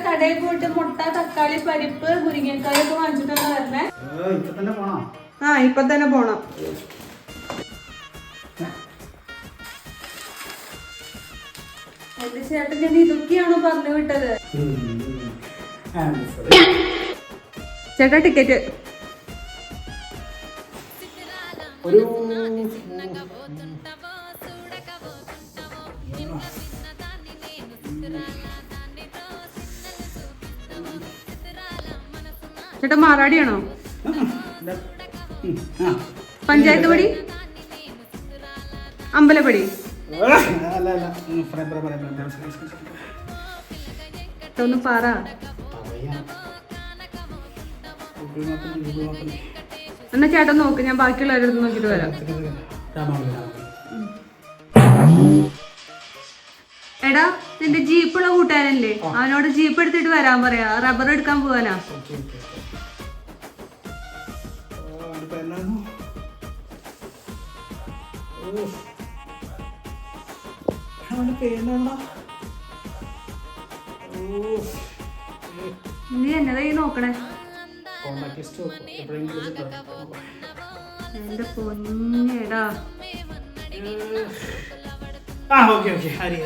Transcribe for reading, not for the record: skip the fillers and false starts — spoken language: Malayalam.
കടയിൽ പോയിട്ട് മുട്ട, തക്കാളി, പരിപ്പ്, മുരിങ്ങക്കായ ഒക്കെ വാങ്ങിച്ചിട്ടാണ് വരണേ. ആ ഇപ്പൊ തന്നെ പോണം. എന്റെ ചേട്ടൻ ഞാൻ ഇതൊക്കെയാണോ പറഞ്ഞു വിട്ടത്? ചേട്ടാ ടിക്കറ്റ് ഒരു ചേട്ടാ മാറാടിയാണോ? പഞ്ചായത്ത് പടി, അമ്പലപ്പടി? ഒന്ന് പറ. എന്നാ ചേട്ടൻ നോക്ക്, ഞാൻ ബാക്കിയുള്ളവരടുത്ത് നോക്കിട്ട് വരാം. എടാ നിന്റെ ജീപ്പുള്ള കൂട്ടുകാരല്ലേ, അവനോട് ജീപ്പ് എടുത്തിട്ട് വരാൻ പറയാ. റബ്ബർ എടുക്കാൻ പോവാനാ. നീ എന്നതാ ഈ നോക്കണേ? എന്റെ പൊന്നേടാ. ഓക്കെ ഹരി